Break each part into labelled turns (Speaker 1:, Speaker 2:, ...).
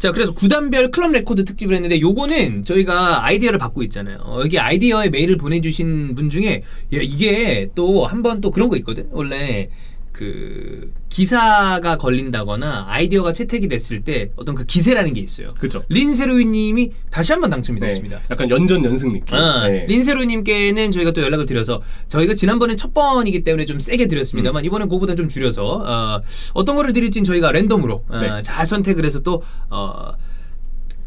Speaker 1: 자, 그래서 구단별 클럽 레코드 특집을 했는데 요거는 저희가 아이디어를 받고 있잖아요. 여기 아이디어에 메일을 보내주신 분 중에 야, 이게 또 한번 또 그런 거 있거든. 원래 그 기사가 걸린다거나 아이디어가 채택이 됐을 때 어떤 그 기세라는 게 있어요.
Speaker 2: 그렇죠.
Speaker 1: 린세로이님이 다시 한번 당첨이 됐습니다.
Speaker 2: 약간 연전 연승 느낌.
Speaker 1: 린세로이님께는 저희가 또 연락을 드려서 저희가 지난번에 첫 번이기 때문에 좀 세게 드렸습니다만 이번엔 그거보다 좀 줄여서 어떤 거를 드릴지는 저희가 랜덤으로 잘 선택을 해서 또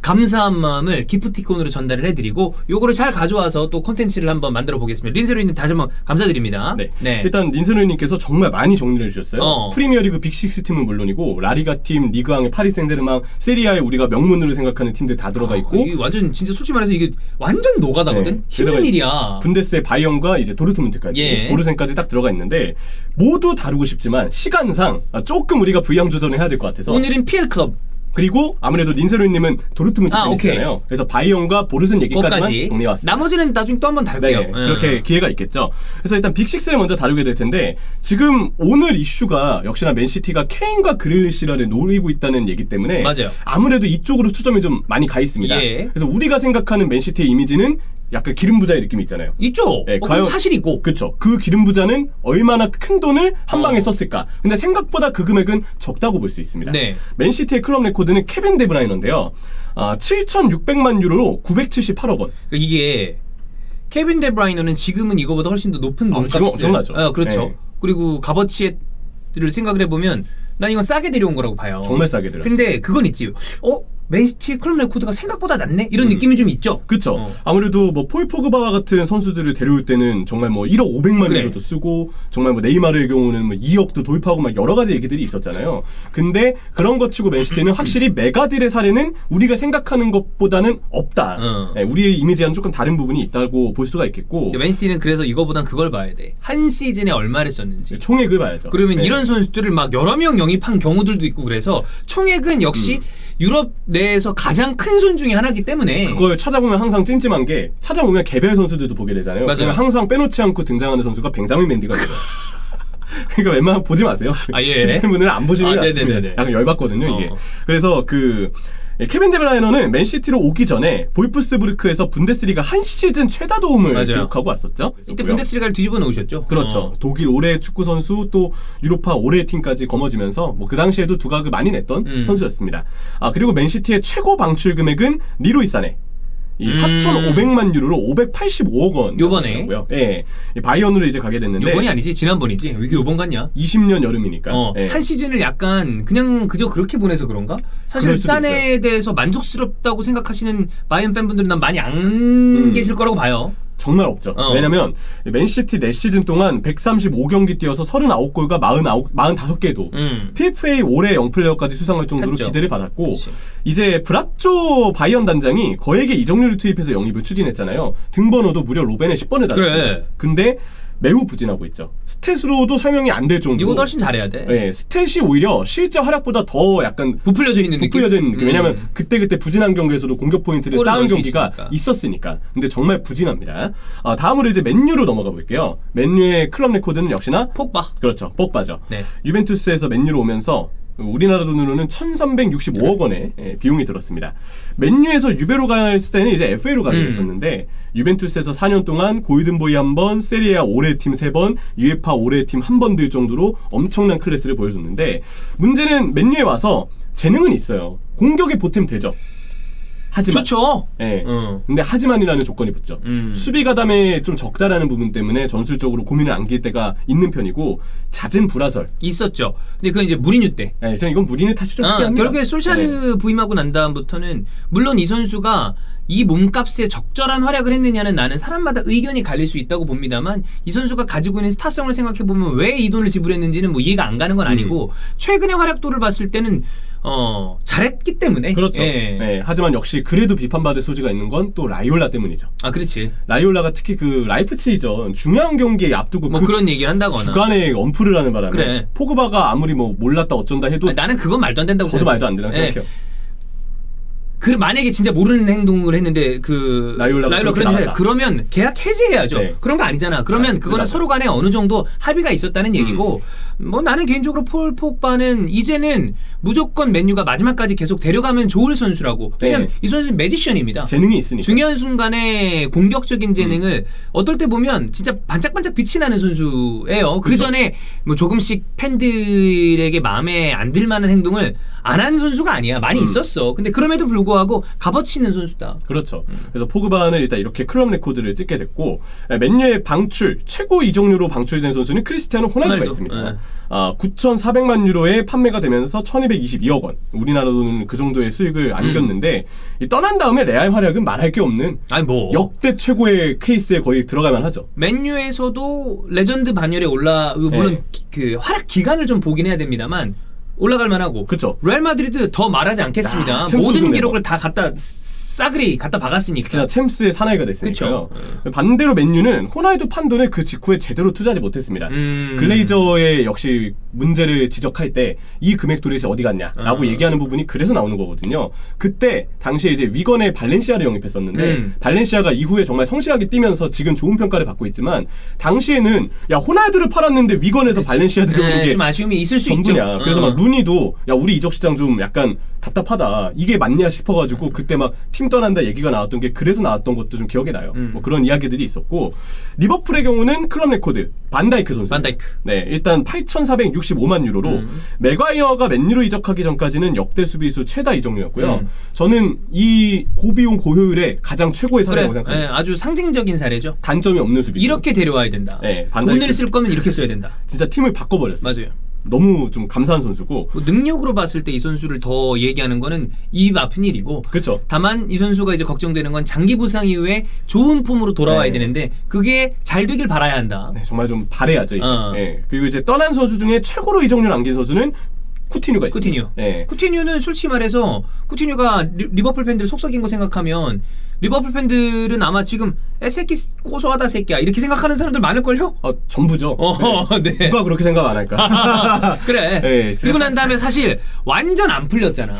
Speaker 1: 감사한 마음을 기프티콘으로 전달을 해드리고 요거를 잘 가져와서 또 콘텐츠를 한번 만들어 보겠습니다. 린세로이님 다시 한번 감사드립니다.
Speaker 2: 네. 일단 린세로이님께서 정말 많이 정리를 해주셨어요. 프리미어리그 빅6 팀은 물론이고 라리가 팀, 리그왕의 파리 생제르맹, 세리아에 우리가 명문으로 생각하는 팀들 다 들어가 있고
Speaker 1: 이게 완전 진짜 솔직히 말해서 이게 완전 노가다거든. 힘든 일이야.
Speaker 2: 분데스의 바이언과 이제 도르트문트까지 보르센까지 딱 들어가 있는데 모두 다루고 싶지만 시간상 조금 우리가 분량 조정을 해야 될 것 같아서
Speaker 1: 오늘은 PL 클럽.
Speaker 2: 그리고 아무래도 린세로이님은 도르트문트 팬이잖아요. 그래서 바이언과 보르센 얘기까지만 정리해왔습니다.
Speaker 1: 나머지는 나중에 또 한번 다룰게요.
Speaker 2: 그렇게 기회가 있겠죠. 그래서 일단 빅6를 먼저 다루게 될 텐데 지금 오늘 이슈가 역시나 맨시티가 케인과 그릴리시를 노리고 있다는 얘기 때문에
Speaker 1: 맞아요.
Speaker 2: 아무래도 이쪽으로 초점이 좀 많이 가 있습니다. 그래서 우리가 생각하는 맨시티의 이미지는 약간 기름 부자의 느낌이 있잖아요.
Speaker 1: 있죠. 그건 사실이고.
Speaker 2: 그렇죠. 그 기름 부자는 얼마나 큰 돈을 한 방에 썼을까. 근데 생각보다 그 금액은 적다고 볼 수 있습니다. 맨시티의 클럽 레코드는 케빈 데브라이너인데요. 7,600만 유로로 978억 원.
Speaker 1: 이게 케빈 데브라이너는 지금은 이거보다 훨씬 더 높은 돈값을
Speaker 2: 엄청나죠.
Speaker 1: 그렇죠. 그리고 값어치를 생각을 해보면 난 이건 싸게 데려온 거라고 봐요.
Speaker 2: 정말 싸게 데려왔죠.
Speaker 1: 근데 그건 있지. 맨시티의 클럽 레코드가 생각보다 낮네? 이런 느낌이 좀 있죠?
Speaker 2: 그쵸. 아무래도 뭐 폴 포그바와 같은 선수들을 데려올 때는 정말 뭐 1억 500만 유로도 쓰고 정말 뭐 네이마르의 경우는 뭐 2억도 도입하고 막 여러 가지 얘기들이 있었잖아요. 근데 그런 것 치고 맨시티는 확실히 메가딜의 사례는 우리가 생각하는 것보다는 없다. 우리의 이미지와는 조금 다른 부분이 있다고 볼 수가 있겠고
Speaker 1: 맨시티는 그래서 이거보단 그걸 봐야 돼. 한 시즌에 얼마를 썼는지.
Speaker 2: 총액을 봐야죠.
Speaker 1: 그러면 이런 선수들을 막 여러 명 영입한 경우들도 있고 그래서 총액은 역시 유럽 내에서 가장 큰 손 중에 하나이기 때문에
Speaker 2: 그걸 찾아보면 항상 찜찜한 게 찾아보면 개별 선수들도 보게 되잖아요.
Speaker 1: 맞아요.
Speaker 2: 항상 빼놓지 않고 등장하는 선수가 벤자민 맨디가 돼요. 그러니까 웬만하면 보지 마세요. 팬분들은 안 보시는 게 낫습니다. 약간 열받거든요 이게. 그래서 케빈 데브라이너는 맨시티로 오기 전에 볼프스부르크에서 분데스리가 한 시즌 최다 도움을 기록하고 왔었죠.
Speaker 1: 이때 분데스리가를 뒤집어 놓으셨죠.
Speaker 2: 그렇죠. 독일 올해의 축구 선수 또 유로파 올해의 팀까지 거머쥐면서 뭐 그 당시에도 두각을 많이 냈던 선수였습니다. 그리고 맨시티의 최고 방출 금액은 리로이 사네. 4,500만 유로로 585억 원.
Speaker 1: 요번에.
Speaker 2: 바이언으로 이제 가게 됐는데.
Speaker 1: 요번이 아니지 지난번이지. 왜 이게 요번 같냐?
Speaker 2: 20년 여름이니까.
Speaker 1: 한 시즌을 약간 그냥 그저 그렇게 보내서 그런가? 사실 사네에 대해서 만족스럽다고 생각하시는 바이언 팬분들은 난 많이 안 계실 거라고 봐요.
Speaker 2: 정말 없죠. 왜냐면 맨시티 4시즌 동안 135경기 뛰어서 39골과 45개도 PFA 올해 영플레이어까지 수상할 정도로 기대를 받았고 이제 브라쪼 바이언 단장이 거액의 이적료를 투입해서 영입을 추진했잖아요. 등번호도 무려 로벤에 10번을 달았어요. 근데 매우 부진하고 있죠. 스탯으로도 설명이 안 될 정도로.
Speaker 1: 이거 훨씬 잘해야 돼.
Speaker 2: 스탯이 오히려 실제 활약보다 더 약간
Speaker 1: 부풀려져 있는 느낌.
Speaker 2: 왜냐면 그때 부진한 경기에서도 공격 포인트를 쌓은 경기가 있었으니까. 근데 정말 부진합니다. 다음으로 이제 맨유로 넘어가 볼게요. 맨유의 클럽 레코드는 역시나
Speaker 1: 폭바.
Speaker 2: 그렇죠. 폭바죠. 유벤투스에서 맨유로 오면서 우리나라 돈으로는 1,365억 원의 비용이 들었습니다. 맨유에서 유베로 갔을 때는 이제 FA로 가게 됐었는데 유벤투스에서 4년 동안 골든보이 1번, 세리아 올해 팀 3번, UEFA 올해 팀 1번 들 정도로 엄청난 클래스를 보여줬는데 문제는 맨유에 와서 재능은 있어요. 공격에 보탬 되죠. 하지만
Speaker 1: 좋죠.
Speaker 2: 근데 하지만이라는 조건이 붙죠. 수비 가담에 좀 적다라는 부분 때문에 전술적으로 고민을 안길 때가 있는 편이고 잦은 불화설
Speaker 1: 있었죠. 근데 그건 이제 무리뉴 때.
Speaker 2: 저는 이건 무리뉴 탓이 좀 크게 합니다.
Speaker 1: 결국에 솔샤르 부임하고 난 다음부터는 물론 이 선수가 이 몸값에 적절한 활약을 했느냐는 나는 사람마다 의견이 갈릴 수 있다고 봅니다만 이 선수가 가지고 있는 스타성을 생각해보면 왜 이 돈을 지불했는지는 뭐 이해가 안 가는 건 아니고 최근의 활약도를 봤을 때는 잘했기 때문에
Speaker 2: 그렇죠. 하지만 역시 그래도 비판받을 소지가 있는 건 또 라이올라 때문이죠.
Speaker 1: 그렇지.
Speaker 2: 라이올라가 특히 그 라이프치히전 중요한 경기에 앞두고
Speaker 1: 뭐 그런 얘기를 한다거나
Speaker 2: 주간에 엄프를 하는 바람에 포그바가 아무리 뭐 몰랐다 어쩐다 해도
Speaker 1: 나는 그건 말도 안 된다고
Speaker 2: 저도 말도 안 된다고 생각해요.
Speaker 1: 만약에 진짜 모르는 행동을 했는데
Speaker 2: 라이올라가 그렇게
Speaker 1: 그러지
Speaker 2: 나갔다.
Speaker 1: 그러면 계약 해지해야죠.
Speaker 2: 네.
Speaker 1: 그런 거 아니잖아. 그러면
Speaker 2: 자,
Speaker 1: 그거는
Speaker 2: 그러다.
Speaker 1: 서로 간에 어느 정도 합의가 있었다는 얘기고 뭐 나는 개인적으로 폴 포그바는 이제는 무조건 맨유가 마지막까지 계속 데려가면 좋을 선수라고. 왜냐면
Speaker 2: 네.
Speaker 1: 이 선수는 매지션입니다.
Speaker 2: 재능이 있으니까.
Speaker 1: 중요한 순간에 공격적인 재능을 어떨 때 보면 진짜 반짝반짝 빛이 나는 선수예요. 그 전에 뭐 조금씩 팬들에게 마음에 안 들만한 행동을 안 한 선수가 아니야. 많이 있었어. 근데 그럼에도 불구하고 값어치 있는 선수다.
Speaker 2: 그렇죠. 그래서 포그바는 일단 이렇게 클럽 레코드를 찍게 됐고 맨유의 방출 최고 이적료로 방출된 선수는 크리스티아노 호날두가
Speaker 1: 호날두.
Speaker 2: 있습니다.
Speaker 1: 네.
Speaker 2: 9,400만 유로에 판매가 되면서 1,222억 원. 우리나라 돈은 그 정도의 수익을 안겼는데 이 떠난 다음에 레알 활약은 말할 게 없는
Speaker 1: 아니 뭐
Speaker 2: 역대 최고의 케이스에 거의 들어가만 하죠.
Speaker 1: 맨유에서도 레전드 반열에 물론
Speaker 2: 네.
Speaker 1: 그 활약 기간을 좀 보긴 해야 됩니다만 올라갈 만하고.
Speaker 2: 그쵸.
Speaker 1: 레알 마드리드 더 말하지 않겠습니다.
Speaker 2: 챔스
Speaker 1: 모든
Speaker 2: 우승
Speaker 1: 기록을 다 싸그리 갖다 박았으니까.
Speaker 2: 특히나 챔스의 사나이가 됐으니까요.
Speaker 1: 그쵸.
Speaker 2: 반대로 맨유는 호날두 판돈을 그 직후에 제대로 투자하지 못했습니다. 글레이저의 역시 문제를 지적할 때 이 금액 도대체 어디 갔냐라고 얘기하는 부분이 그래서 나오는 거거든요. 그때 당시에 이제 위건의 발렌시아를 영입했었는데 발렌시아가 이후에 정말 성실하게 뛰면서 지금 좋은 평가를 받고 있지만 당시에는 야 호날두를 팔았는데 위건에서 발렌시아 들어오는 게
Speaker 1: 좀 아쉬움이 있을 수 있죠.
Speaker 2: 전부냐. 그래서 막 루니도 야 우리 이적 시장 좀 약간 답답하다. 이게 맞냐 싶어가지고 그때 막 팀 떠난다 얘기가 나왔던 게 그래서 나왔던 것도 좀 기억에 나요. 뭐 그런 이야기들이 있었고 리버풀의 경우는 클럽 레코드 반다이크 선수.
Speaker 1: 반다이크.
Speaker 2: 네, 일단 8,465만 유로로 맥과이어가 맨유로 이적하기 전까지는 역대 수비수 최다 이적료였고요. 저는 이 고비용 고효율의 가장 최고의 사례라고 생각합니다.
Speaker 1: 아주 상징적인 사례죠.
Speaker 2: 단점이 없는 수비.
Speaker 1: 이렇게 데려와야 된다.
Speaker 2: 네, 반다이크.
Speaker 1: 돈을 쓸 거면 이렇게 써야 된다.
Speaker 2: 진짜 팀을 바꿔버렸어요.
Speaker 1: 맞아요.
Speaker 2: 너무 좀 감사한 선수고.
Speaker 1: 뭐 능력으로 봤을 때 이 선수를 더 얘기하는 거는 입 아픈 일이고.
Speaker 2: 그렇죠.
Speaker 1: 다만 이 선수가 이제 걱정되는 건 장기 부상 이후에 좋은 폼으로 돌아와야
Speaker 2: 네.
Speaker 1: 되는데 그게 잘 되길 바라야 한다.
Speaker 2: 네, 정말 좀 바래야죠. 이제.
Speaker 1: 어.
Speaker 2: 네. 그리고 이제 떠난 선수 중에 최고로 이적료 남긴 선수는 쿠티뉴가 있습니다.
Speaker 1: 쿠티뉴.
Speaker 2: 네.
Speaker 1: 쿠티뉴는 솔직히 말해서 쿠티뉴가 리버풀 팬들 속썩인 거 생각하면 리버풀 팬들은 아마 지금 새끼 고소하다 새끼야 이렇게 생각하는 사람들 많을걸요?
Speaker 2: 전부죠.
Speaker 1: 네.
Speaker 2: 누가 그렇게 생각 안 할까?
Speaker 1: 그래.
Speaker 2: 네,
Speaker 1: 그리고 난 다음에 사실 완전 안 풀렸잖아.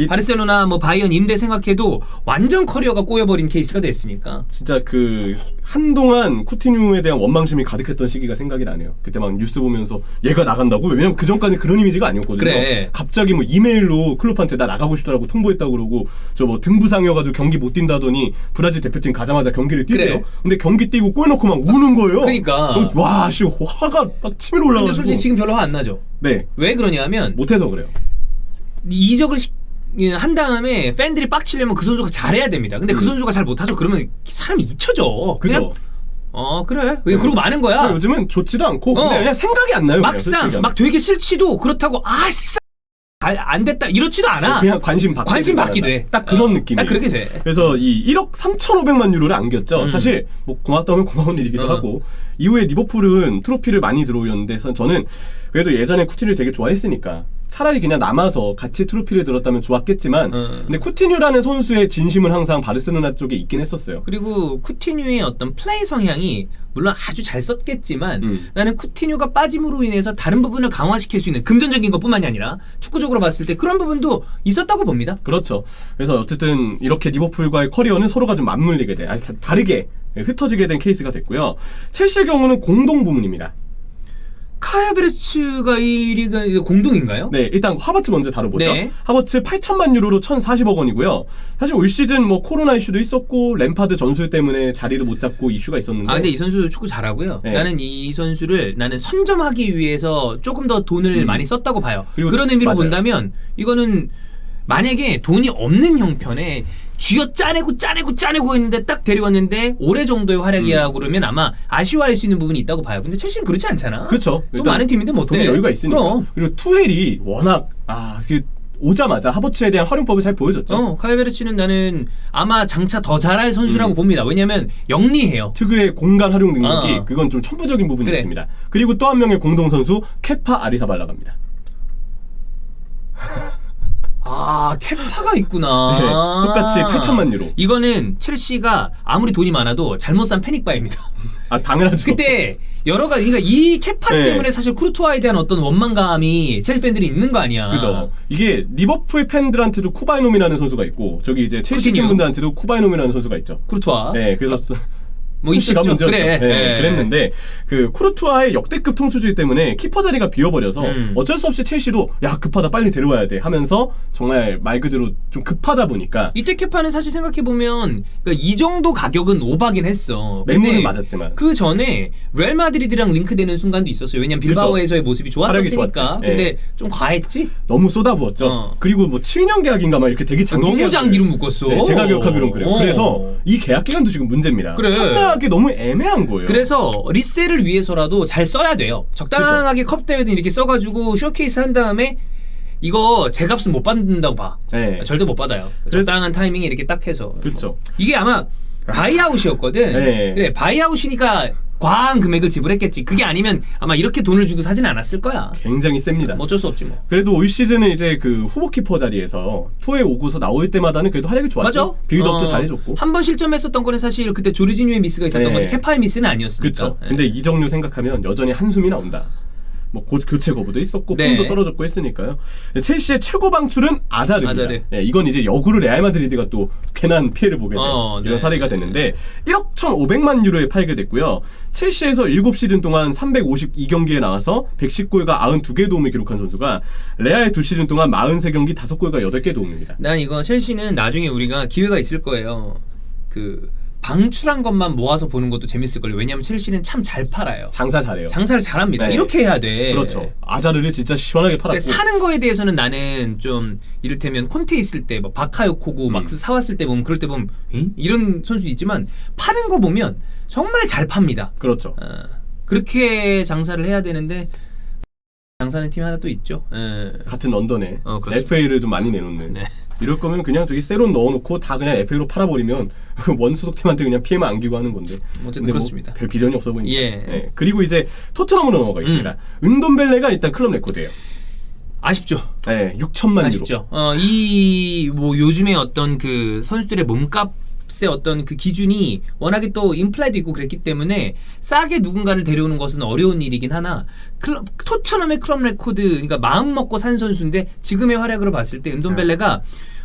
Speaker 1: 바르셀로나 뭐 바이언 임대 생각해도 완전 커리어가 꼬여버린 케이스가 됐으니까.
Speaker 2: 진짜 그 한동안 쿠티뉴에 대한 원망심이 가득했던 시기가 생각이 나네요. 그때 막 뉴스 보면서 얘가 나간다고? 왜냐면 그 전까지 그런 이미지가 아니었거든요.
Speaker 1: 그래.
Speaker 2: 갑자기 뭐 이메일로 클롭한테 나 나가고 싶다고 통보했다고 그러고 저 뭐 등부상이어가지고 경기 못 뛴다더니 브라질 대표팀 가자마자 경기를 뛰대요.
Speaker 1: 그래.
Speaker 2: 근데 경기 뛰고 골 넣고 막 우는 거예요.
Speaker 1: 그러니까.
Speaker 2: 그럼 와, 씨 화가 막 치밀어
Speaker 1: 근데
Speaker 2: 올라가지고.
Speaker 1: 솔직히 지금 별로 화 안 나죠.
Speaker 2: 네.
Speaker 1: 왜 그러냐면
Speaker 2: 못해서 그래요.
Speaker 1: 이적을 한 다음에 팬들이 빡치려면 그 선수가 잘해야 됩니다. 근데 그 선수가 잘 못하죠. 그러면 사람이 잊혀져.
Speaker 2: 그죠?
Speaker 1: 그래. 그리고 많은 거야.
Speaker 2: 요즘은 좋지도 않고 근데 그냥 생각이 안 나요. 그냥 솔직히
Speaker 1: 막상
Speaker 2: 얘기하면.
Speaker 1: 막 되게 싫지도 그렇다고 안 됐다 이렇지도 않아.
Speaker 2: 그냥 관심 받게
Speaker 1: 돼.
Speaker 2: 딱 그런 느낌이.
Speaker 1: 딱 그렇게 돼.
Speaker 2: 그래서 이 1억 3,500만 유로를 안겼죠. 사실 뭐 고맙다면 고마운 일이기도 하고 이후에 리버풀은 트로피를 많이 들어올렸는데 저는 그래도 예전에 쿠티뉴를 되게 좋아했으니까 차라리 그냥 남아서 같이 트로피를 들었다면 좋았겠지만 근데 쿠티뉴라는 선수의 진심은 항상 바르셀로나 쪽에 있긴 했었어요.
Speaker 1: 그리고 쿠티뉴의 어떤 플레이 성향이 물론 아주 잘 썼겠지만 나는 쿠티뉴가 빠짐으로 인해서 다른 부분을 강화시킬 수 있는 금전적인 것뿐만이 아니라 축구적으로 봤을 때 그런 부분도 있었다고 봅니다.
Speaker 2: 그렇죠. 그래서 어쨌든 이렇게 리버풀과의 커리어는 서로가 좀 맞물리게 돼 아주 다르게 흩어지게 된 케이스가 됐고요. 첼시의 경우는 공동 부문입니다.
Speaker 1: 카야베르츠가 이 리그 공동인가요?
Speaker 2: 네, 일단 하버츠 먼저 다뤄보죠.
Speaker 1: 네.
Speaker 2: 하버츠 8천만 유로로 1,040억 원이고요. 사실 올 시즌 뭐 코로나 이슈도 있었고 램파드 전술 때문에 자리도 못 잡고 이슈가 있었는데.
Speaker 1: 근데 이 선수 축구 잘하고요.
Speaker 2: 네.
Speaker 1: 나는 이 선수를 선점하기 위해서 조금 더 돈을 많이 썼다고 봐요. 그런 의미로
Speaker 2: 맞아요.
Speaker 1: 본다면 이거는 만약에 돈이 없는 형편에 쥐어 짜내고 했는데 딱 데려왔는데 올해 정도의 활약이라고 그러면 아마 아쉬워할 수 있는 부분이 있다고 봐요. 근데 첼시는 그렇지 않잖아.
Speaker 2: 그렇죠.
Speaker 1: 또 많은 팀인데 뭐
Speaker 2: 돈에 여유가 있으니까.
Speaker 1: 그럼.
Speaker 2: 그리고 투헬이 워낙 오자마자 하버츠에 대한 활용법을 잘 보여줬죠.
Speaker 1: 카야베르츠는 나는 아마 장차 더 잘할 선수라고 봅니다. 왜냐면 영리해요.
Speaker 2: 특유의 공간 활용 능력이 그건 좀 천부적인 부분이
Speaker 1: 그래.
Speaker 2: 있습니다. 그리고 또 한 명의 공동 선수 케파 아리사발라가입니다.
Speaker 1: 아, 케파가 있구나.
Speaker 2: 네, 똑같이 8천만 유로.
Speaker 1: 이거는 첼시가 아무리 돈이 많아도 잘못 산 패닉바입니다.
Speaker 2: 아 당연하죠.
Speaker 1: 그때 여러 가지, 그러니까 이 케파
Speaker 2: 네.
Speaker 1: 때문에 사실 쿠르투아에 대한 어떤 원망감이 첼시 팬들이 있는 거 아니야.
Speaker 2: 그죠. 이게 리버풀 팬들한테도 쿠바이놈이라는 선수가 있고 저기 이제 첼시
Speaker 1: 쿠티뉴.
Speaker 2: 팬분들한테도 쿠바이놈이라는 선수가 있죠.
Speaker 1: 쿠르투아.
Speaker 2: 네, 그래서
Speaker 1: 뭐
Speaker 2: 푸시가
Speaker 1: 있었죠.
Speaker 2: 문제였죠.
Speaker 1: 그래.
Speaker 2: 네,
Speaker 1: 네.
Speaker 2: 그랬는데 그 쿠르투아의 역대급 통수주의 때문에 키퍼 자리가 비어버려서 어쩔 수 없이 첼시도 야 급하다 빨리 데려와야 돼 하면서 정말 말 그대로 좀 급하다 보니까
Speaker 1: 이때 케파는 사실 생각해 보면 그러니까 이 정도 가격은 오바긴 했어.
Speaker 2: 맹구는
Speaker 1: 근데
Speaker 2: 맞았지만
Speaker 1: 그 전에 레알 마드리드랑 링크되는 순간도 있었어요. 왜냐면 빌바오에서의 모습이
Speaker 2: 활약이
Speaker 1: 좋았었으니까.
Speaker 2: 좋았지.
Speaker 1: 근데
Speaker 2: 예.
Speaker 1: 좀 과했지.
Speaker 2: 너무 쏟아부었죠.
Speaker 1: 어.
Speaker 2: 그리고 뭐 7년 계약인가 막 이렇게 되게 장기
Speaker 1: 너무
Speaker 2: 계약을-
Speaker 1: 장기로 묶었어.
Speaker 2: 네, 제가 기억하기로는 그래요.
Speaker 1: 어.
Speaker 2: 그래서 이 계약 기간도 지금 문제입니다.
Speaker 1: 그래.
Speaker 2: 판매하기 너무 애매한 거예요.
Speaker 1: 그래서 리셀을 위해서라도 잘 써야 돼요. 적당하게 컵 대회든 이렇게 써가지고 쇼케이스 한 다음에 이거 제 값은 못 받는다고 봐.
Speaker 2: 네.
Speaker 1: 절대 못 받아요. 적당한 타이밍에 이렇게 딱 해서.
Speaker 2: 그렇죠.
Speaker 1: 이게 아마 바이아웃이었거든.
Speaker 2: 네.
Speaker 1: 그래 바이아웃이니까 과한 금액을 지불했겠지. 그게 아니면 아마 이렇게 돈을 주고 사지는 않았을 거야.
Speaker 2: 굉장히 셉니다.
Speaker 1: 뭐 어쩔 수 없지 뭐.
Speaker 2: 그래도 올 시즌은 이제 그 후보 키퍼 자리에서 투에 오고서 나올 때마다는 그래도 활약이 좋았죠.
Speaker 1: 맞아.
Speaker 2: 빌드업도 잘해줬고.
Speaker 1: 한 번 실점했었던 거는 사실 그때 조르지뉴의 미스가 있었던
Speaker 2: 네.
Speaker 1: 거지. 케파의 미스는 아니었으니까.
Speaker 2: 그렇죠.
Speaker 1: 네.
Speaker 2: 근데 이정료 생각하면 여전히 한숨이 나온다. 뭐 곧 교체 거부도 있었고
Speaker 1: 네.
Speaker 2: 폼도 떨어졌고 했으니까요. 첼시의 최고 방출은 아자르입니다.
Speaker 1: 아자르.
Speaker 2: 네, 이건 이제 역으로 레알 마드리드가 또 괜한 피해를 보게 된 이런
Speaker 1: 네.
Speaker 2: 사례가 됐는데 1억 1,500만 유로에 팔게 됐고요. 첼시에서 7시즌 동안 352경기에 나와서 110골과 92개 도움을 기록한 선수가 레알 2시즌 동안 43경기 5골과 8개 도움입니다.
Speaker 1: 난 이거 첼시는 나중에 우리가 기회가 있을 거예요. 그 방출한 것만 모아서 보는 것도 재밌을 걸요. 왜냐면 첼시는 참 잘 팔아요.
Speaker 2: 장사 잘해요.
Speaker 1: 장사를 잘합니다.
Speaker 2: 네.
Speaker 1: 이렇게 해야 돼.
Speaker 2: 그렇죠. 아자르를 진짜 시원하게 팔았고.
Speaker 1: 그러니까 사는 거에 대해서는 나는 좀 이를테면 콘테 있을 때 뭐 바카요코고 막 사왔을 때 보면 그럴 때 보면 응? 이런 선수도 있지만 파는 거 보면 정말 잘 팝니다.
Speaker 2: 그렇죠.
Speaker 1: 그렇게 장사를 해야 되는데 장사하는 팀이 하나 또 있죠.
Speaker 2: 같은 런던에
Speaker 1: 그렇습니다.
Speaker 2: FA를 좀 많이 내놓는.
Speaker 1: 네.
Speaker 2: 이럴 거면 그냥 저기 세론 넣어놓고 다 그냥 FA로 팔아버리면 원 소속팀한테 그냥 피해만 안기고 하는 건데.
Speaker 1: 어쨌든
Speaker 2: 근데
Speaker 1: 그렇습니다.
Speaker 2: 뭐 별 비전이 없어 보이니까.
Speaker 1: 예.
Speaker 2: 네. 그리고 이제 토트넘으로 넘어가겠습니다. 은돈벨레가 일단 클럽 레코드예요.
Speaker 1: 아쉽죠.
Speaker 2: 네, 6천만 유로.
Speaker 1: 아쉽죠. 이 뭐 요즘에 어떤 그 선수들의 몸값의 어떤 그 기준이 워낙에 또 인플라이도 있고 그랬기 때문에 싸게 누군가를 데려오는 것은 어려운 일이긴 하나 토트넘의 클럽 레코드, 그러니까 마음 먹고 산 선수인데 지금의 활약으로 봤을 때 은돈벨레가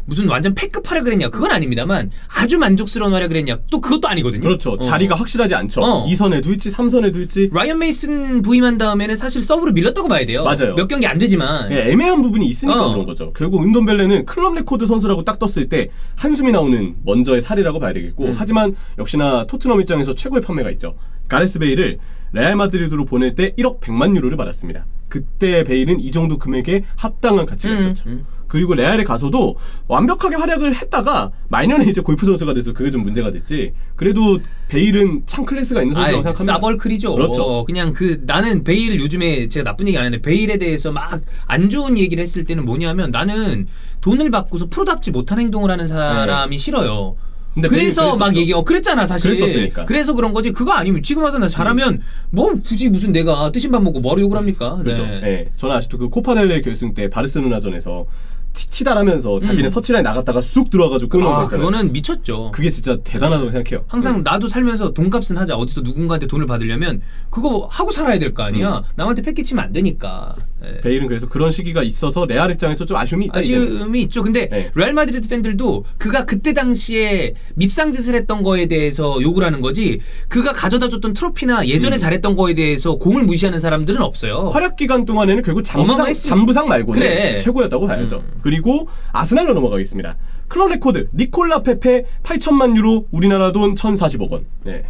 Speaker 1: 무슨 완전 패급 활약을 했냐 그건 아닙니다만 아주 만족스러운 활약을 했냐 또 그것도 아니거든요.
Speaker 2: 그렇죠. 자리가 확실하지 않죠. 2선에도 있지 3선에도 있지.
Speaker 1: 라이언 메이슨 부임한 다음에는 사실 서브로 밀렸다고 봐야 돼요.
Speaker 2: 맞아요.
Speaker 1: 몇 경기 안 되지만.
Speaker 2: 네, 애매한 부분이 있으니까
Speaker 1: 어.
Speaker 2: 그런 거죠. 결국 은돈벨레는 클럽 레코드 선수라고 딱 떴을 때 한숨이 나오는 먼저의 사례라고 봐야 되겠고 하지만 역시나 토트넘 입장에서 최고의 판매가 있죠. 가레스 베일을 레알 마드리드로 보낼 때 1억 100만 유로를 받았습니다. 그때 베일은 이 정도 금액에 합당한 가치가 있었죠. 그리고 레알에 가서도 완벽하게 활약을 했다가 말년에 이제 골프 선수가 돼서 그게 좀 문제가 됐지. 그래도 베일은 참 클래스가 있는 선수라고 생각합니다.
Speaker 1: 싸벌클이죠.
Speaker 2: 그렇죠.
Speaker 1: 그냥 그 나는 베일 요즘에 제가 나쁜 얘기 안 했는데 베일에 대해서 막 안 좋은 얘기를 했을 때는 뭐냐면 나는 돈을 받고서 프로답지 못한 행동을 하는 사람이 싫어요.
Speaker 2: 근데
Speaker 1: 그래서
Speaker 2: 베일은
Speaker 1: 막
Speaker 2: 그랬었죠.
Speaker 1: 얘기 그랬잖아 사실.
Speaker 2: 그랬었으니까.
Speaker 1: 그래서 그런 거지. 그거 아니면 지금 와서 나 잘하면 뭐 굳이 무슨 내가 뜨신 밥 먹고 뭐하러 욕을 합니까?
Speaker 2: 그렇죠. 네. 저는 아직도 그 코파델레 결승 때 바르셀로나전에서 치달하면서 자기네 터치라인 나갔다가 쑥 들어와가지고 끊은 거 있잖아요.
Speaker 1: 그거는 미쳤죠.
Speaker 2: 그게 진짜 대단하다고 생각해요.
Speaker 1: 항상 나도 살면서 돈값은 하자. 어디서 누군가한테 돈을 받으려면 그거 하고 살아야 될 거 아니야. 남한테 패기치면 안 되니까. 네.
Speaker 2: 베일은 그래서 그런 시기가 있어서 레알 입장에서 좀 아쉬움이 있다. 이제는.
Speaker 1: 아쉬움이 있죠. 근데
Speaker 2: 네.
Speaker 1: 레알 마드리드 팬들도 그가 그때 당시에 밉상짓을 했던 거에 대해서 욕을 하는 거지 그가 가져다 줬던 트로피나 예전에 잘했던 거에 대해서 공을 무시하는 사람들은 없어요.
Speaker 2: 활약 기간 동안에는 결국
Speaker 1: 어마어마했지.
Speaker 2: 잠부상 말고는
Speaker 1: 그래.
Speaker 2: 최고였다고 봐야죠. 그리고 아스날로 넘어가겠습니다. 클럽 레코드 니콜라 페페 8천만 유로, 우리나라 돈 1,040억 원. 네.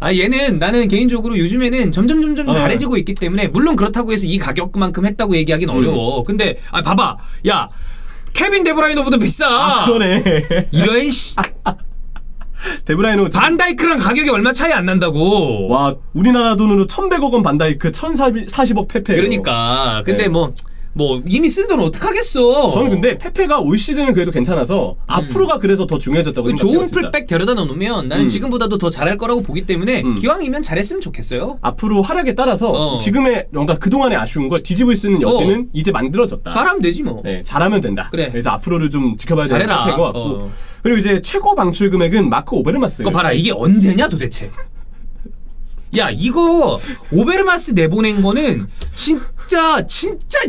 Speaker 1: 얘는 나는 개인적으로 요즘에는 점점 잘해지고 있기 때문에 물론 그렇다고 해서 이 가격만큼 했다고 얘기하기는 어려워. 근데 봐봐. 야 케빈 데브라이너보다 비싸.
Speaker 2: 그러네.
Speaker 1: 이런 씨.
Speaker 2: 데브라이너
Speaker 1: 반다이크랑 가격이 얼마 차이 안 난다고.
Speaker 2: 와, 우리나라 돈으로 1,100억 원 반다이크, 1,040억 페페.
Speaker 1: 그러니까 근데
Speaker 2: 네.
Speaker 1: 뭐 뭐 이미 쓴 돈 어떡하겠어.
Speaker 2: 저는 근데 페페가 올 시즌은 그래도 괜찮아서 앞으로가 그래서 더 중요해졌다고 생각해요.
Speaker 1: 좋은
Speaker 2: 진짜.
Speaker 1: 풀백 데려다 놓으면 나는 지금보다도 더 잘할 거라고 보기 때문에 기왕이면 잘했으면 좋겠어요.
Speaker 2: 앞으로 활약에 따라서 지금의 뭔가 그동안의 아쉬운 걸 뒤집을 수 있는 여지는 이제 만들어졌다.
Speaker 1: 잘하면 되지 뭐.
Speaker 2: 네, 잘하면 된다.
Speaker 1: 그래.
Speaker 2: 그래서 앞으로를 좀 지켜봐야 되는
Speaker 1: 잘해라.
Speaker 2: 페페인 것 같고. 그리고 이제 최고 방출 금액은 마크 오베르마스.
Speaker 1: 그거 봐라, 이게 언제냐 도대체. 야, 이거 오베르마스 내보낸 거는 진짜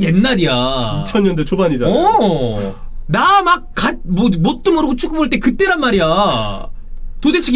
Speaker 1: 옛날이야.
Speaker 2: 2000년대 초반이잖아요.
Speaker 1: 나 막 뭣도 모르고 축구 볼 때 그때란 말이야. 도대체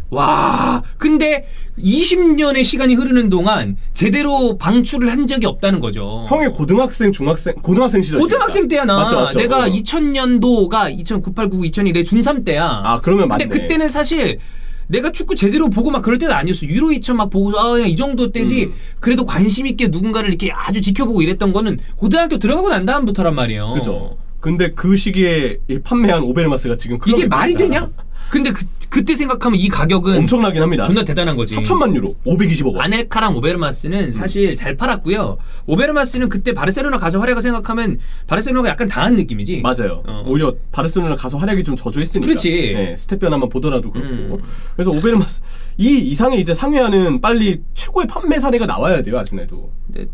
Speaker 1: 와, 근데 20년의 시간이 흐르는 동안 제대로 방출을 한 적이 없다는 거죠.
Speaker 2: 형이 고등학생 시절.
Speaker 1: 고등학생 때야 나.
Speaker 2: 맞죠.
Speaker 1: 내가 2000년도가 2009, 8, 9, 2002 내 중3 때야.
Speaker 2: 아, 그러면 맞네.
Speaker 1: 근데 그때는 사실 내가 축구 제대로 보고 막 그럴 때는 아니었어. 유로 2000 막 보고 그냥 이 정도 때지. 그래도 관심 있게 누군가를 이렇게 아주 지켜보고 이랬던 거는 고등학교 들어가고 난 다음부터란 말이에요.
Speaker 2: 그죠. 근데 그 시기에 이 판매한 오베르마스가 지금
Speaker 1: 이게 말이 되냐? 근데 그때 생각하면 이 가격은
Speaker 2: 엄청나긴 합니다.
Speaker 1: 존나 대단한 거지.
Speaker 2: 4천만 유로, 520억 원.
Speaker 1: 아넬카랑 오베르마스는 사실 잘 팔았고요. 오베르마스는 그때 바르셀로나 가서 활약을 생각하면 바르셀로나가 약간 당한 느낌이지.
Speaker 2: 맞아요. 오히려 바르셀로나 가서 활약이 좀 저조했으니까.
Speaker 1: 그렇지.
Speaker 2: 네, 스텝 변화만 보더라도 그렇고. 그래서 오베르마스 이 이상의 이제 상회하는 빨리 최고의 판매 사례가 나와야 돼요, 아스날도.
Speaker 1: 네.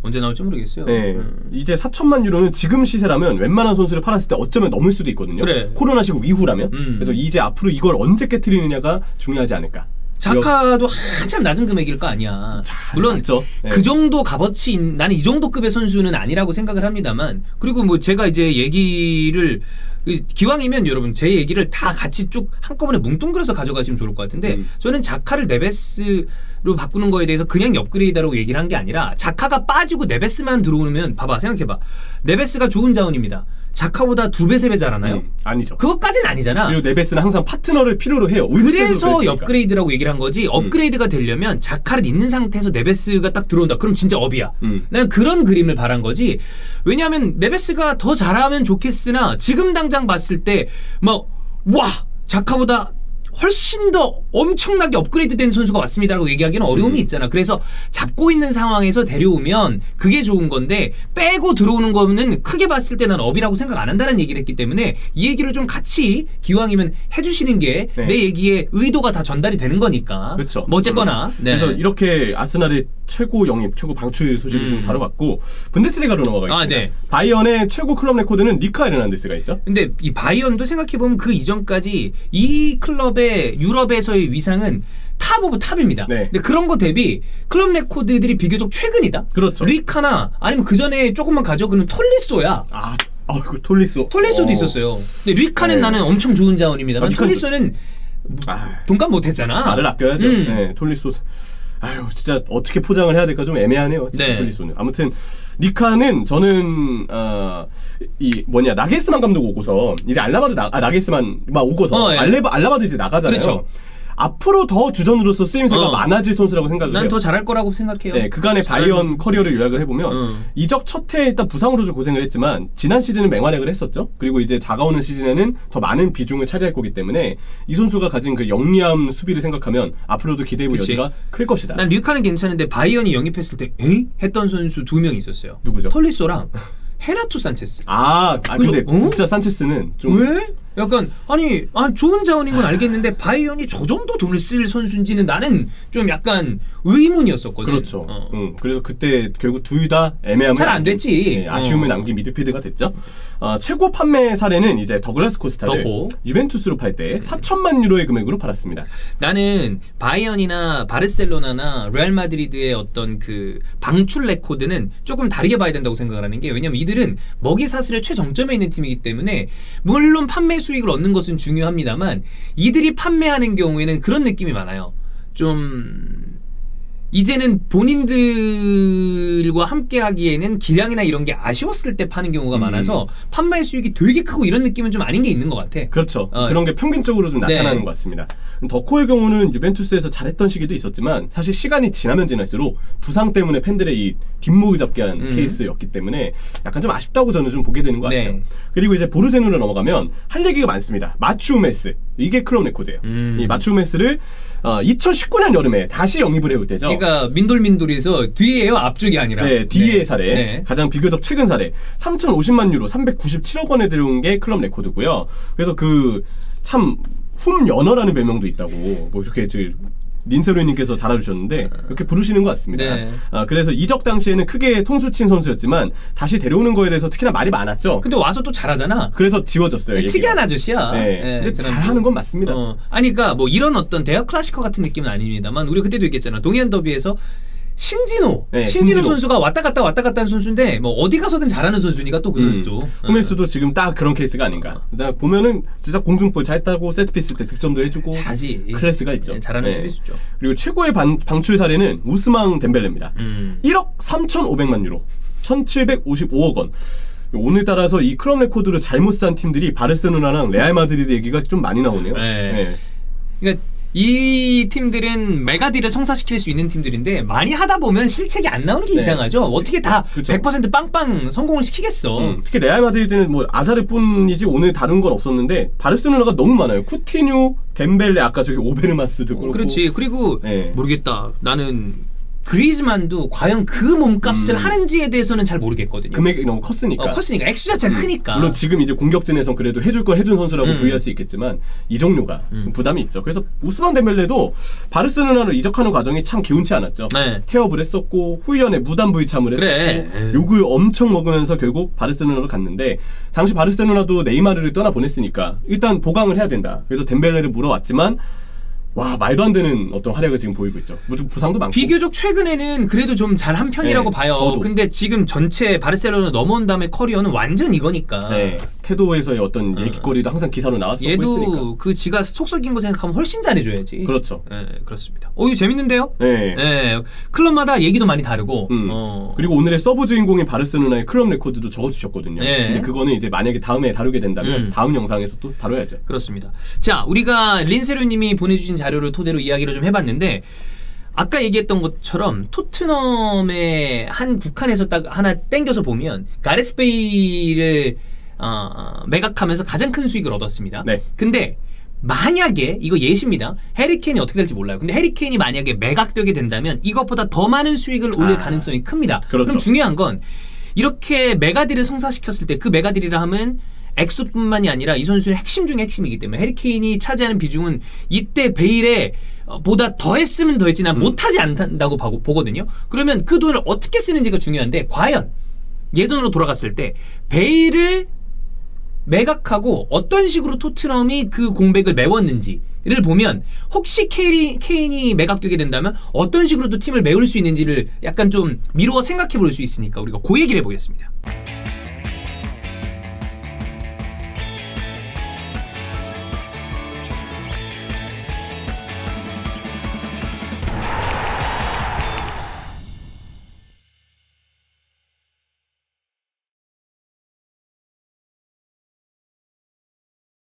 Speaker 1: 언제 나올지 모르겠어요.
Speaker 2: 네. 이제 4천만 유로는 지금 시세라면 웬만한 선수를 팔았을 때 어쩌면 넘을 수도 있거든요.
Speaker 1: 그래.
Speaker 2: 코로나 시국 이후라면. 그래서 이제 앞으로 이걸 언제 깨트리느냐가 중요하지 않을까.
Speaker 1: 자카도 한참 낮은 금액일 거 아니야. 물론
Speaker 2: 맞죠. 네.
Speaker 1: 그 정도 값어치 나는 이 정도 급의 선수는 아니라고 생각을 합니다만, 그리고 뭐 제가 이제 얘기를 기왕이면 여러분 제 얘기를 다 같이 쭉 한꺼번에 뭉뚱그려서 가져가시면 좋을 것 같은데, 저는 자카를 네베스로 바꾸는 거에 대해서 그냥 업그레이드라고 얘기를 한 게 아니라, 자카가 빠지고 네베스만 들어오면 봐봐, 생각해봐. 네베스가 좋은 자원입니다. 자카보다 2배, 3배 잘하나요?
Speaker 2: 아니죠.
Speaker 1: 그것까지는 아니잖아.
Speaker 2: 그리고 네베스는 항상 파트너를 필요로 해요.
Speaker 1: 그래서 업그레이드라고 얘기를 한 거지. 업그레이드가 되려면 자카를 있는 상태에서 네베스가 딱 들어온다. 그럼 진짜 업이야. 난 그런 그림을 바란 거지. 왜냐하면 네베스가 더 잘하면 좋겠으나 지금 당장 봤을 때 막 와, 자카보다 훨씬 더 엄청나게 업그레이드된 선수가 왔습니다라고 얘기하기는 어려움이 있잖아. 그래서 잡고 있는 상황에서 데려오면 그게 좋은 건데, 빼고 들어오는 거는 크게 봤을 때 난 업이라고 생각 안 한다는 얘기를 했기 때문에 이 얘기를 좀 같이 기왕이면 해주시는 게 내 얘기의 의도가 다 전달이 되는 거니까.
Speaker 2: 그렇죠.
Speaker 1: 뭐 어쨌거나. 네.
Speaker 2: 그래서 이렇게 아스날의 최고 영입, 최고 방출 소식을 좀 다뤄봤고, 분데스리가로 넘어가겠습니다.
Speaker 1: 네.
Speaker 2: 바이언의 최고 클럽 레코드는 니카 에르난데스가 있죠.
Speaker 1: 근데 이 바이언도 생각해보면 그 이전까지 이 클럽의 유럽에서의 위상은 탑 오브 탑입니다.
Speaker 2: 네.
Speaker 1: 근데 그런 거 대비 클럽 레코드들이 비교적 최근이다.
Speaker 2: 그렇죠.
Speaker 1: 리카나 아니면 그 전에 조금만 가져 그러면 톨리소야.
Speaker 2: 그 톨리소.
Speaker 1: 톨리소도 있었어요. 근데 리카는
Speaker 2: 네.
Speaker 1: 나는 엄청 좋은 자원입니다만
Speaker 2: 리카는
Speaker 1: 톨리소는 돈값 못했잖아.
Speaker 2: 말을 아껴야죠. 네, 톨리소. 아유, 진짜 어떻게 포장을 해야 될까 좀 애매하네요. 진짜 톨리소는. 아무튼 니카는 저는 나겔스만 감독 오고서 이제 나겔스만 오고서 알라바도 이제 나가잖아요.
Speaker 1: 그렇죠.
Speaker 2: 앞으로 더 주전으로서 쓰임새가 많아질 선수라고 생각을 해요.
Speaker 1: 난 더 잘할 거라고 생각해요.
Speaker 2: 네, 그간의 바이언 커리어를 요약을 해보면 이적 첫 해에 일단 부상으로 좀 고생을 했지만 지난 시즌은 맹활약을 했었죠. 그리고 이제 다가오는 시즌에는 더 많은 비중을 차지할 거기 때문에 이 선수가 가진 그 영리함 수비를 생각하면 앞으로도 기대해볼 여지가 클 것이다.
Speaker 1: 난 류카는 괜찮은데 바이언이 영입했을 때 에이? 했던 선수 2명 있었어요.
Speaker 2: 누구죠?
Speaker 1: 톨리소랑 헤나토 산체스.
Speaker 2: 근데 진짜 산체스는 좀
Speaker 1: 왜? 약간 좋은 자원인 건 알겠는데 바이언이 저 정도 돈을 쓸 선수인지는 나는 좀 약간 의문이었었거든.
Speaker 2: 그렇죠. 그래서 그때 결국 둘 다 애매함을
Speaker 1: 잘 안 됐지.
Speaker 2: 아쉬움을 남긴 미드필드가 됐죠. 최고 판매 사례는 이제 더글라스 코스타를 유벤투스로 팔 때 4천만 유로의 금액으로 팔았습니다.
Speaker 1: 나는 바이언이나 바르셀로나나 레알 마드리드의 어떤 그 방출 레코드는 조금 다르게 봐야 된다고 생각을 하는 게, 왜냐면 이들은 먹이 사슬의 최정점에 있는 팀이기 때문에 물론 판매 수익을 얻는 것은 중요합니다만 이들이 판매하는 경우에는 그런 느낌이 많아요. 좀 이제는 본인들과 함께 하기에는 기량이나 이런 게 아쉬웠을 때 파는 경우가 많아서 판매 수익이 되게 크고 이런 느낌은 좀 아닌 게 있는 것 같아.
Speaker 2: 그렇죠. 그런 게 평균적으로 좀 나타나는 것 같습니다. 덕호의 경우는 유벤투스에서 잘했던 시기도 있었지만 사실 시간이 지나면 지날수록 부상 때문에 팬들의 이 뒷목을 잡게 한 케이스였기 때문에 약간 좀 아쉽다고 저는 좀 보게 되는 것
Speaker 1: 네.
Speaker 2: 같아요. 그리고 이제 보르센으로 넘어가면 할 얘기가 많습니다. 마츠 우메스 이게 클럽 레코드예요. 이 마츠 우메스를 2019년 여름에 다시 영입을 해올 때죠.
Speaker 1: 그러니까 민돌민돌에서 뒤에요, 앞쪽이 아니라.
Speaker 2: 네, 뒤의
Speaker 1: 네.
Speaker 2: 사례.
Speaker 1: 네.
Speaker 2: 가장 비교적 최근 사례. 3,050만 유로, 397억 원에 들어온 게 클럽 레코드고요. 그래서 그 참 훔연어라는 별명도 있다고 뭐 이렇게 린세로님께서 달아주셨는데 이렇게 부르시는 것 같습니다.
Speaker 1: 네.
Speaker 2: 그래서 이적 당시에는 크게 통수친 선수였지만 다시 데려오는 거에 대해서 특히나 말이 많았죠.
Speaker 1: 근데 와서 또 잘하잖아.
Speaker 2: 그래서 지워졌어요.
Speaker 1: 특이한 아저씨야.
Speaker 2: 네. 근데
Speaker 1: 그 사람도.
Speaker 2: 잘하는 건 맞습니다.
Speaker 1: 아니, 그러니까 뭐 이런 어떤 대학 클래시커 같은 느낌은 아닙니다만 우리 그때도 얘기했잖아. 동해안 더비에서 신진호 선수가 왔다 갔다 하는 선수인데 뭐 어디 가서든 잘하는 선수니까 또 그 선수도.
Speaker 2: 후메스도 지금 딱 그런 케이스가 아닌가. 보면은 진짜 공중볼 잘했다고 세트피스 때 득점도 해주고
Speaker 1: 잘하지.
Speaker 2: 클래스가 있죠.
Speaker 1: 네, 잘하는 수비수죠.
Speaker 2: 그리고 최고의 방출 사례는 우스망 덴벨레입니다. 1억 3,500만 유로, 1,755억 원. 오늘따라서 이 클럽 레코드를 잘못 싼 팀들이 바르셀로나랑 레알 마드리드 얘기가 좀 많이 나오네요.
Speaker 1: 네. 그러니까 이 팀들은 메가딜을 성사시킬 수 있는 팀들인데 많이 하다 보면 실책이 안 나오는 게 이상하죠. 어떻게 다
Speaker 2: 그쵸.
Speaker 1: 100% 빵빵 성공을 시키겠어.
Speaker 2: 특히 레알 마드리드는 뭐 아자르뿐이지 오늘 다른 건 없었는데 바르셀로나가 너무 많아요. 쿠티뉴, 덴벨레, 아까 저기 오베르마스도 그렇고.
Speaker 1: 그렇지. 그리고
Speaker 2: 네.
Speaker 1: 모르겠다. 나는 그리즈만도 과연 그 몸값을 하는지에 대해서는 잘 모르겠거든요.
Speaker 2: 금액이 너무 컸으니까.
Speaker 1: 컸으니까 액수 자체가 크니까.
Speaker 2: 물론 지금 이제 공격진에선 그래도 해줄 걸 해준 선수라고 부여할 수 있겠지만 이 종류가 부담이 있죠. 그래서 우스만 덴벨레도 바르셀로나로 이적하는 과정이 참 개운치 않았죠.
Speaker 1: 네.
Speaker 2: 태업을 했었고 후위원회 무단 부의참을 했었고
Speaker 1: 그래.
Speaker 2: 욕을 엄청 먹으면서 결국 바르셀로나로 갔는데 당시 바르셀로나도 네이마르를 떠나 보냈으니까 일단 보강을 해야 된다. 그래서 덴벨레를 물어왔지만 와, 말도 안 되는 어떤 활약을 지금 보이고 있죠. 부상도 많고.
Speaker 1: 비교적 최근에는 그래도 좀 잘한 편이라고
Speaker 2: 네,
Speaker 1: 봐요.
Speaker 2: 저도.
Speaker 1: 근데 지금 전체 바르셀로나 넘어온 다음에 커리어는 완전 이거니까.
Speaker 2: 네, 태도에서의 어떤 얘기거리도 항상 기사로 나왔었고
Speaker 1: 얘도
Speaker 2: 했으니까.
Speaker 1: 그 지가 속 썩인 거 생각하면 훨씬 잘해줘야지.
Speaker 2: 그렇죠.
Speaker 1: 네, 그렇습니다. 이거 재밌는데요?
Speaker 2: 네.
Speaker 1: 네, 클럽마다 얘기도 많이 다르고.
Speaker 2: 그리고 오늘의 서브 주인공인 바르셀로나의 클럽 레코드도 적어주셨거든요.
Speaker 1: 네.
Speaker 2: 근데 그거는 이제 만약에 다음에 다루게 된다면 다음 영상에서 또 다뤄야죠.
Speaker 1: 그렇습니다. 자, 우리가 린세로님이 보내주신 자료를 토대로 이야기를 좀 해봤는데 아까 얘기했던 것처럼 토트넘의 한 국한에서 딱 하나 땡겨서 보면 가레스 베일을 매각하면서 가장 큰 수익을 얻었습니다.
Speaker 2: 네.
Speaker 1: 근데 만약에 이거 예시입니다. 해리케인이 어떻게 될지 몰라요. 근데 해리케인이 만약에 매각되게 된다면 이것보다 더 많은 수익을 올릴 가능성이 큽니다.
Speaker 2: 그렇죠.
Speaker 1: 그럼 중요한 건 이렇게 메가딜을 성사시켰을 때 그 메가딜이라 하면 액수뿐만이 아니라 이 선수의 핵심 중에 핵심이기 때문에 해리케인이 차지하는 비중은 이때 베일에 보다 더했으면 더했지 난 못하지 않는다고 보거든요. 그러면 그 돈을 어떻게 쓰는지가 중요한데 과연 예전으로 돌아갔을 때 베일을 매각하고 어떤 식으로 토트넘이 그 공백을 메웠는지를 보면 혹시 케인이 매각되게 된다면 어떤 식으로 또 팀을 메울 수 있는지를 약간 좀 미루어 생각해 볼 수 있으니까 우리가 그 얘기를 해보겠습니다.